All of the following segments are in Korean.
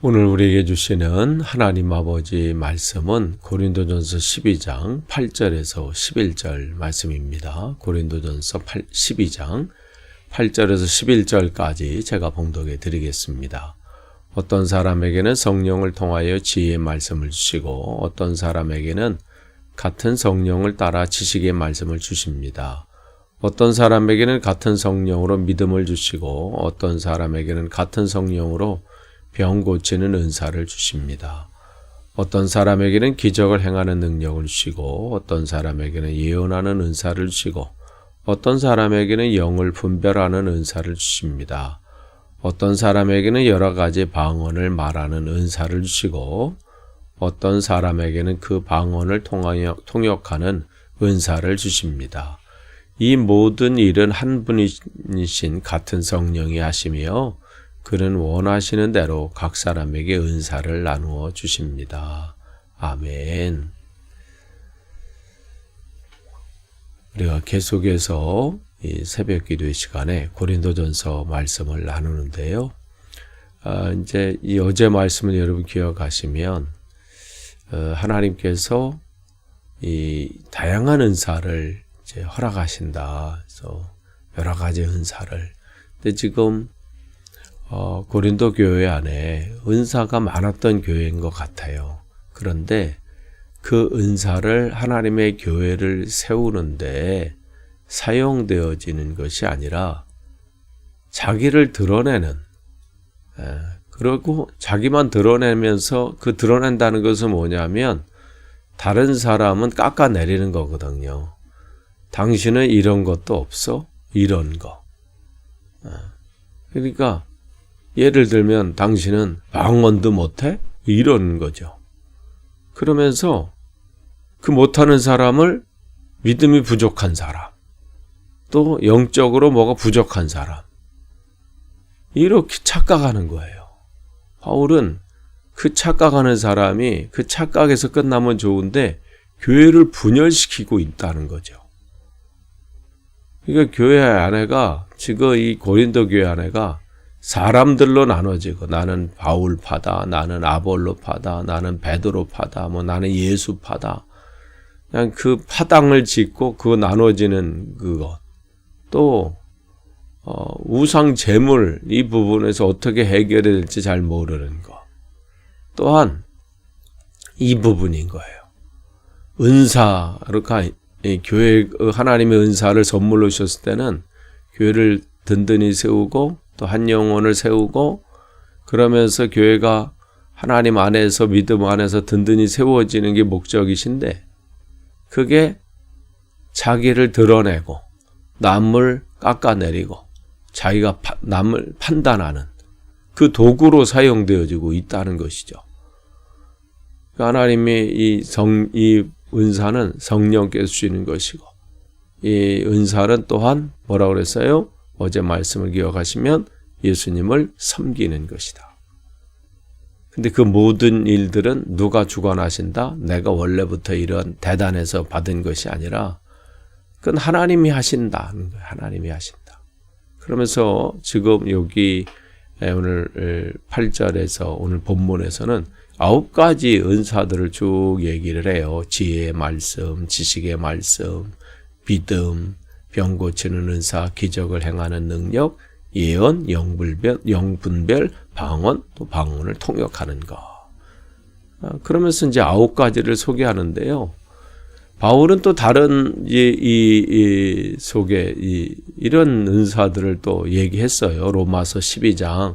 오늘 우리에게 주시는 하나님 아버지 말씀은 고린도전서 12장 8절에서 11절 말씀입니다. 고린도전서 12장 8절에서 11절까지 제가 봉독해 드리겠습니다. 어떤 사람에게는 성령을 통하여 지혜의 말씀을 주시고 어떤 사람에게는 같은 성령을 따라 지식의 말씀을 주십니다. 어떤 사람에게는 같은 성령으로 믿음을 주시고 어떤 사람에게는 같은 성령으로 병 고치는 은사를 주십니다. 어떤 사람에게는 기적을 행하는 능력을 주시고 어떤 사람에게는 예언하는 은사를 주시고 어떤 사람에게는 영을 분별하는 은사를 주십니다. 어떤 사람에게는 여러 가지 방언을 말하는 은사를 주시고 어떤 사람에게는 그 방언을 통역하는 은사를 주십니다. 이 모든 일은 한 분이신 같은 성령이 하시며 그는 원하시는 대로 각 사람에게 은사를 나누어 주십니다. 아멘. 우리가 계속해서 이 새벽 기도의 시간에 고린도전서 말씀을 나누는데요. 이제 이 어제 말씀을 여러분 기억하시면 하나님께서 이 다양한 은사를 이제 허락하신다. 그래서 여러 가지 은사를. 근데 지금 고린도 교회 안에 은사가 많았던 교회인 것 같아요. 그런데 그 은사를 하나님의 교회를 세우는데 사용되어지는 것이 아니라 자기를 드러내는, 그리고 자기만 드러내면서 그 드러낸다는 것은 뭐냐면 다른 사람은 깎아내리는 거거든요. 당신은 이런 것도 없어? 이런 거. 그러니까 예를 들면 당신은 방언도 못해? 이런 거죠. 그러면서 그 못하는 사람을 믿음이 부족한 사람, 또 영적으로 뭐가 부족한 사람, 이렇게 착각하는 거예요. 바울은 그 착각하는 사람이 그 착각에서 끝나면 좋은데 교회를 분열시키고 있다는 거죠. 그러니까 교회 안에가 지금 이 고린도 교회 안에가 사람들로 나눠지고 나는 바울파다, 나는 아볼로파다, 나는 베드로파다, 나는 예수파다. 그냥 그 파당을 짓고 그 나눠지는 그것. 또 우상 제물 이 부분에서 어떻게 해결해야 될지 잘 모르는 것. 또한 이 부분인 거예요. 은사, 그러니까 교회 하나님의 은사를 선물로 주셨을 때는 교회를 든든히 세우고 또 한 영혼을 세우고 그러면서 교회가 하나님 안에서 믿음 안에서 든든히 세워지는 게 목적이신데 그게 자기를 드러내고 남을 깎아내리고 자기가 남을 판단하는 그 도구로 사용되어지고 있다는 것이죠. 하나님의 이 은사는 성령께서 주시는 것이고 이 은사는 또한 뭐라고 그랬어요? 어제 말씀을 기억하시면 예수님을 섬기는 것이다. 근데 그 모든 일들은 누가 주관하신다? 내가 원래부터 이런 대단해서 받은 것이 아니라 그건 하나님이 하신다는 거예요. 하나님이 하신다. 그러면서 지금 여기 오늘 8절에서 오늘 본문에서는 9가지 은사들을 쭉 얘기를 해요. 지혜의 말씀, 지식의 말씀, 믿음, 병 고치는 은사, 기적을 행하는 능력, 예언, 영분별, 방언, 또 방언을 통역하는 것. 그러면서 이제 9가지를 소개하는데요. 바울은 또 다른 이런 은사들을 또 얘기했어요. 로마서 12장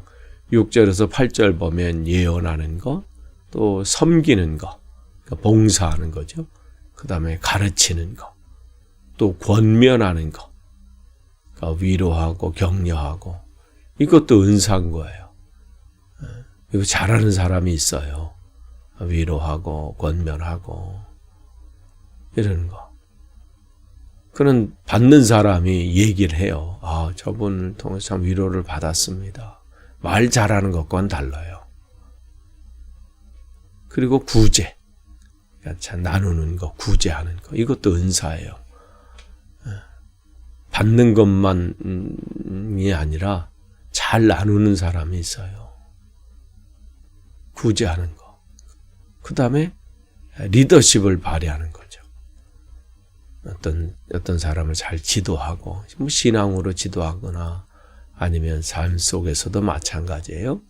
6절에서 8절 보면 예언하는 것, 또 섬기는 것, 그러니까 봉사하는 거죠. 그 다음에 가르치는 것. 또 권면하는 것, 그러니까 위로하고 격려하고 이것도 은사인 거예요. 이거 잘하는 사람이 있어요. 위로하고 권면하고 이러는 거. 그는 받는 사람이 얘기를 해요. 아, 저분을 통해서 참 위로를 받았습니다. 말 잘하는 것과는 달라요. 그리고 구제, 참 나누는 거, 구제하는 거, 이것도 은사예요. 받는 것만이 아니라 잘 나누는 사람이 있어요. 구제하는 거. 그 다음에 리더십을 발휘하는 거죠. 어떤 사람을 잘 지도하고, 뭐 신앙으로 지도하거나 아니면 삶 속에서도 마찬가지예요.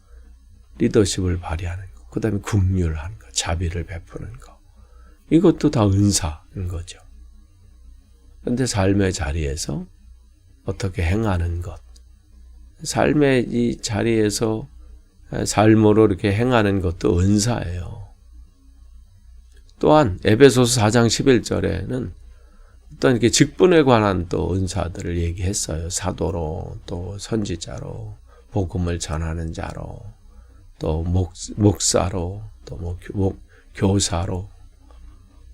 리더십을 발휘하는 거. 그 다음에 긍휼하는 거, 자비를 베푸는 거. 이것도 다 은사인 거죠. 그런데 삶의 자리에서 어떻게 행하는 것. 삶의 이 자리에서 삶으로 이렇게 행하는 것도 은사예요. 또한 에베소서 4장 11절에는 어떤 이렇게 직분에 관한 또 은사들을 얘기했어요. 사도로, 또 선지자로, 복음을 전하는 자로, 또 목사로, 또 뭐 교사로.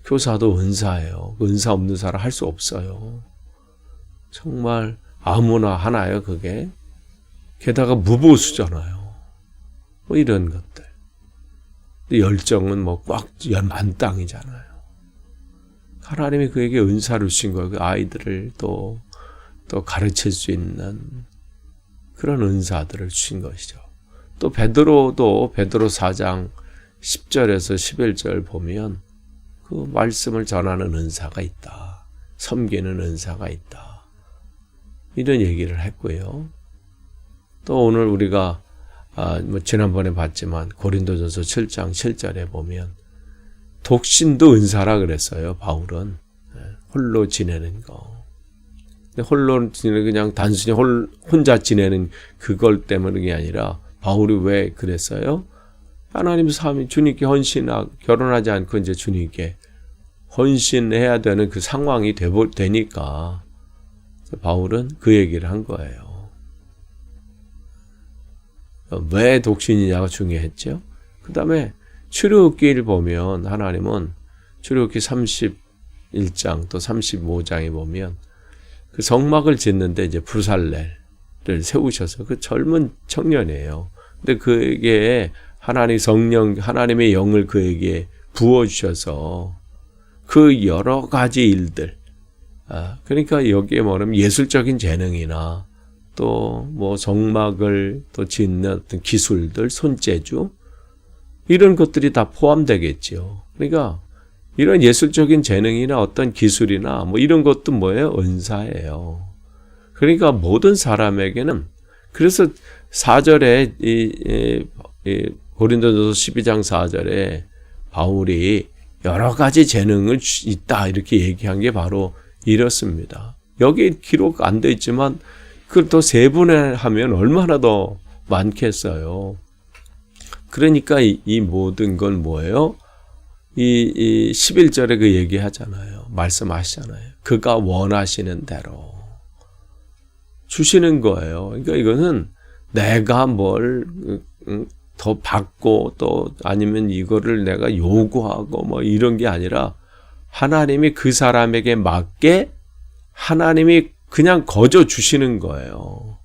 교사도 은사예요. 은사 없는 사람 할 수 없어요. 정말 아무나 하나요, 그게. 게다가 무보수잖아요. 뭐 이런 것들. 열정은 뭐 꽉 만땅이잖아요. 하나님이 그에게 은사를 주신 거예요. 그 아이들을 또 가르칠 수 있는 그런 은사들을 주신 것이죠. 또 베드로도 베드로 4장 10절에서 11절 보면 그 말씀을 전하는 은사가 있다. 섬기는 은사가 있다. 이런 얘기를 했고요. 또 오늘 우리가 뭐 지난번에 봤지만 고린도전서 7장 7절에 보면 독신도 은사라 그랬어요. 바울은 홀로 지내는 거. 근데 홀로 지내는 그냥 단순히 혼자 지내는 그걸 때문이 아니라 바울이 왜 그랬어요? 하나님 삶이 주님께 결혼하지 않고 이제 주님께 헌신해야 되는 그 상황이 되니까 바울은 그 얘기를 한 거예요. 왜 독신이냐가 중요했죠. 그 다음에 출애굽기를 보면 하나님은 출애굽기 31장 또 35장에 보면 그 성막을 짓는데 이제 부살렐을 세우셔서 그 젊은 청년이에요. 근데 그에게 하나님의 영을 그에게 부어주셔서 그 여러 가지 일들, 그러니까 여기에 뭐냐면 예술적인 재능이나 또 뭐 성막을 또 짓는 어떤 기술들, 손재주, 이런 것들이 다 포함되겠죠. 그러니까 이런 예술적인 재능이나 어떤 기술이나 뭐 이런 것도 뭐예요? 은사예요. 그러니까 모든 사람에게는, 그래서 4절에 고린도전서 12장 4절에 바울이 여러 가지 재능을 있다 이렇게 얘기한 게 바로 이렇습니다. 여기 기록 안 돼 있지만 그걸 또 세분화하면 얼마나 더 많겠어요. 그러니까 이 모든 건 뭐예요? 이 11절에 그 얘기하잖아요. 말씀하시잖아요. 그가 원하시는 대로 주시는 거예요. 그러니까 이거는 내가 뭘 더 받고 또 아니면 이거를 내가 요구하고 뭐 이런 게 아니라 하나님이 그 사람에게 맞게 하나님이 그냥 거저 주시는 거예요.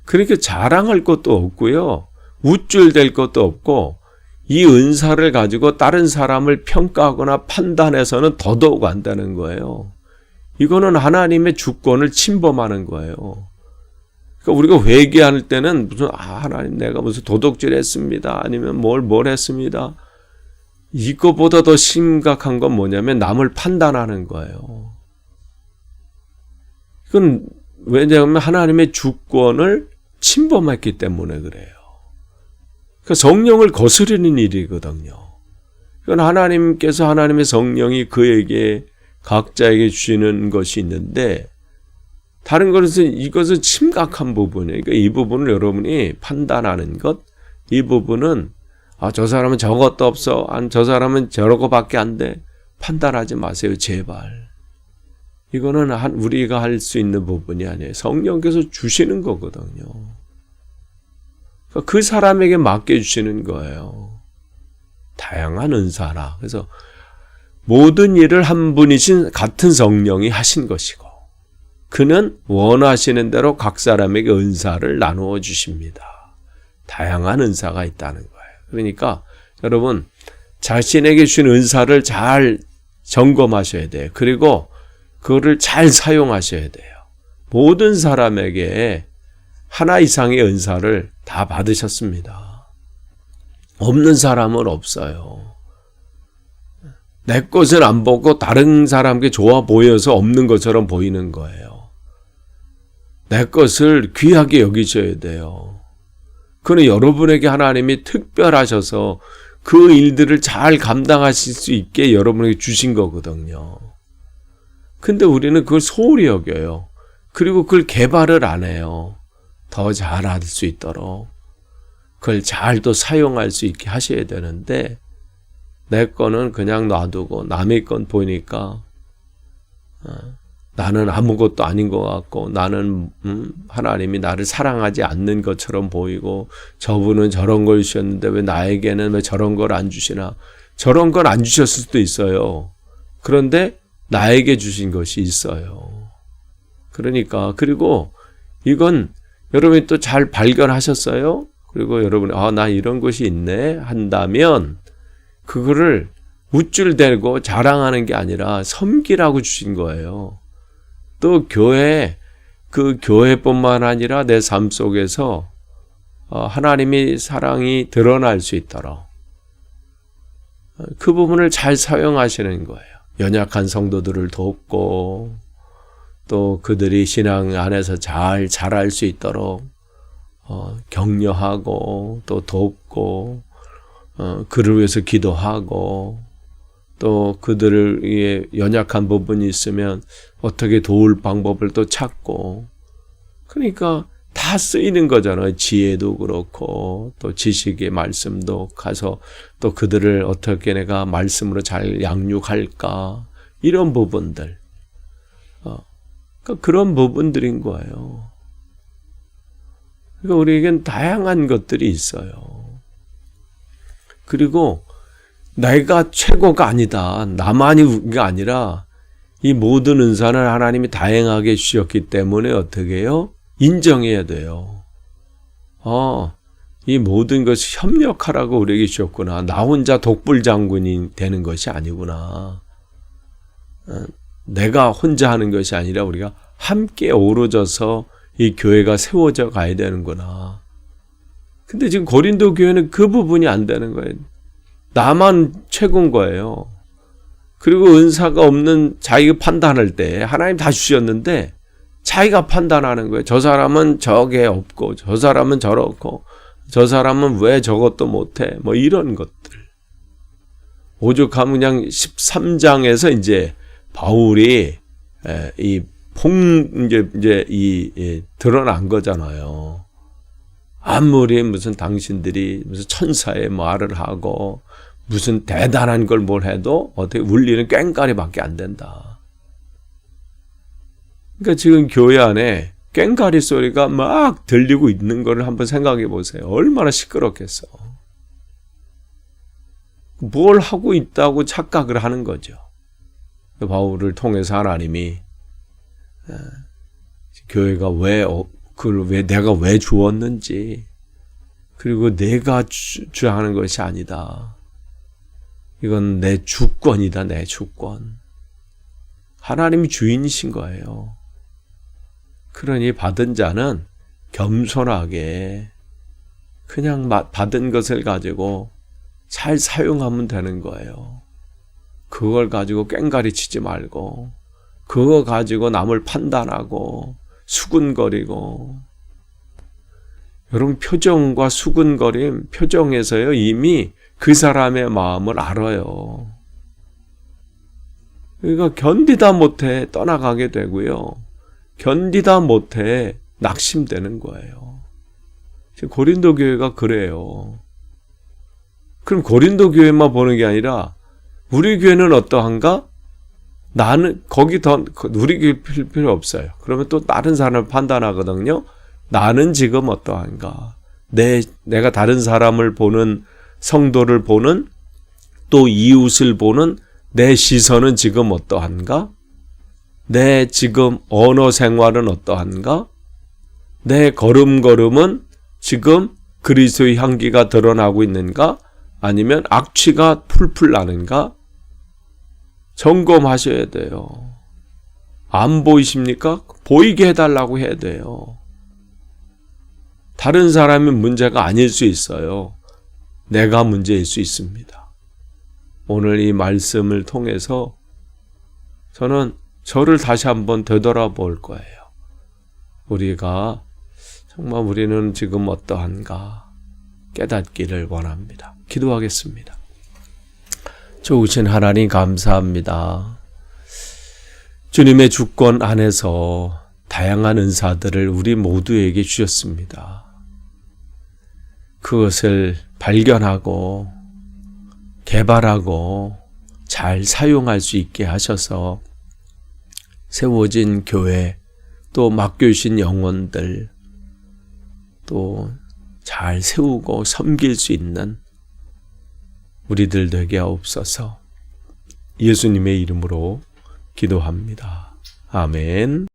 그러니까 자랑할 것도 없고요. 우쭐댈 것도 없고 이 은사를 가지고 다른 사람을 평가하거나 판단해서는 더더욱 안다는 거예요. 이거는 하나님의 주권을 침범하는 거예요. 그러니까 우리가 회개할 때는 무슨 하나님 내가 무슨 도둑질 했습니다. 아니면 뭘 했습니다. 이거보다 더 심각한 건 뭐냐면 남을 판단하는 거예요. 이건 왜냐하면 하나님의 주권을 침범했기 때문에 그래요. 그러니까 성령을 거스르는 일이거든요. 이건 하나님께서 하나님의 성령이 그에게 각자에게 주시는 것이 있는데 다른 것은 이것은 심각한 부분이에요. 그러니까 이 부분을 여러분이 판단하는 것, 이 부분은 저 사람은 저것도 없어, 저 사람은 저러고밖에 안 돼. 판단하지 마세요, 제발. 이거는 우리가 할 수 있는 부분이 아니에요. 성령께서 주시는 거거든요. 그 사람에게 맡겨주시는 거예요. 다양한 은사라. 그래서 모든 일을 한 분이신 같은 성령이 하신 것이고 그는 원하시는 대로 각 사람에게 은사를 나누어 주십니다. 다양한 은사가 있다는 거예요. 그러니까 여러분 자신에게 주신 은사를 잘 점검하셔야 돼요. 그리고 그거를 잘 사용하셔야 돼요. 모든 사람에게 하나 이상의 은사를 다 받으셨습니다. 없는 사람은 없어요. 내 것은 안 보고 다른 사람에게 좋아 보여서 없는 것처럼 보이는 거예요. 내 것을 귀하게 여기셔야 돼요. 그는 여러분에게 하나님이 특별하셔서 그 일들을 잘 감당하실 수 있게 여러분에게 주신 거거든요. 근데 우리는 그걸 소홀히 여겨요. 그리고 그걸 개발을 안 해요. 더 잘할 수 있도록. 그걸 잘 또 사용할 수 있게 하셔야 되는데 내 거는 그냥 놔두고 남의 건 보니까 나는 아무것도 아닌 것 같고 나는 하나님이 나를 사랑하지 않는 것처럼 보이고 저분은 저런 걸 주셨는데 왜 나에게는 왜 저런 걸 안 주시나. 저런 걸 안 주셨을 수도 있어요. 그런데 나에게 주신 것이 있어요. 그러니까 그리고 이건 여러분이 또 잘 발견하셨어요? 그리고 여러분이 나 이런 것이 있네 한다면 그거를 우쭐대고 자랑하는 게 아니라 섬기라고 주신 거예요. 또 그 교회뿐만 아니라 내 삶 속에서 하나님이 사랑이 드러날 수 있도록 그 부분을 잘 사용하시는 거예요. 연약한 성도들을 돕고 또 그들이 신앙 안에서 잘 자랄 수 있도록 격려하고 또 돕고 그를 위해서 기도하고 또 그들을 위해 연약한 부분이 있으면 어떻게 도울 방법을 또 찾고 그러니까 다 쓰이는 거잖아요. 지혜도 그렇고 또 지식의 말씀도 가서 또 그들을 어떻게 내가 말씀으로 잘 양육할까 이런 부분들 그러니까 그런 부분들인 거예요. 그러니까 우리에겐 다양한 것들이 있어요. 그리고 내가 최고가 아니다. 나만이가 아니라 이 모든 은사는 하나님이 다양하게 주셨기 때문에 어떻게 해요? 인정해야 돼요. 이 모든 것이 협력하라고 우리에게 주셨구나. 나 혼자 독불장군이 되는 것이 아니구나. 내가 혼자 하는 것이 아니라 우리가 함께 어우러져서 이 교회가 세워져 가야 되는구나. 근데 지금 고린도 교회는 그 부분이 안 되는 거예요. 나만 최고인 거예요. 그리고 은사가 없는 자기가 판단할 때 하나님 다 주셨는데 자기가 판단하는 거예요. 저 사람은 저게 없고 저 사람은 저렇고 저 사람은 왜 저것도 못해 뭐 이런 것들. 오죽하면 그냥 13장에서 이제 바울이 드러난 거잖아요. 아무리 무슨 당신들이 무슨 천사의 말을 하고 무슨 대단한 걸 뭘 해도 어떻게 울리는 꽹과리밖에 안 된다. 그러니까 지금 교회 안에 꽹과리 소리가 막 들리고 있는 걸 한번 생각해 보세요. 얼마나 시끄럽겠어. 뭘 하고 있다고 착각을 하는 거죠. 바울을 통해서 하나님이 교회가 내가 왜 주었는지 그리고 내가 주하는 것이 아니다. 이건 내 주권이다. 내 주권. 하나님이 주인이신 거예요. 그러니 받은 자는 겸손하게 그냥 받은 것을 가지고 잘 사용하면 되는 거예요. 그걸 가지고 꽹과리 치지 말고 그거 가지고 남을 판단하고 수군거리고. 여러분 표정과 수군거림, 표정에서요 이미 그 사람의 마음을 알아요. 그러니까 견디다 못해 떠나가게 되고요. 견디다 못해 낙심되는 거예요. 지금 고린도 교회가 그래요. 그럼 고린도 교회만 보는 게 아니라 우리 교회는 어떠한가? 나는 거기 더 우리 교회 필요 없어요. 그러면 또 다른 사람을 판단하거든요. 나는 지금 어떠한가? 내가 다른 사람을 보는 성도를 보는 또 이웃을 보는 내 시선은 지금 어떠한가? 내 지금 언어 생활은 어떠한가? 내 걸음걸음은 지금 그리스도의 향기가 드러나고 있는가? 아니면 악취가 풀풀 나는가? 점검하셔야 돼요. 안 보이십니까? 보이게 해달라고 해야 돼요. 다른 사람이 문제가 아닐 수 있어요. 내가 문제일 수 있습니다. 오늘 이 말씀을 통해서 저는 저를 다시 한번 되돌아볼 거예요. 우리가 정말 우리는 지금 어떠한가 깨닫기를 원합니다. 기도하겠습니다. 좋으신 하나님 감사합니다. 주님의 주권 안에서 다양한 은사들을 우리 모두에게 주셨습니다. 그것을 발견하고 개발하고 잘 사용할 수 있게 하셔서 세워진 교회, 또 맡겨주신 영혼들, 또 잘 세우고 섬길 수 있는 우리들 되게 하옵소서. 예수님의 이름으로 기도합니다. 아멘.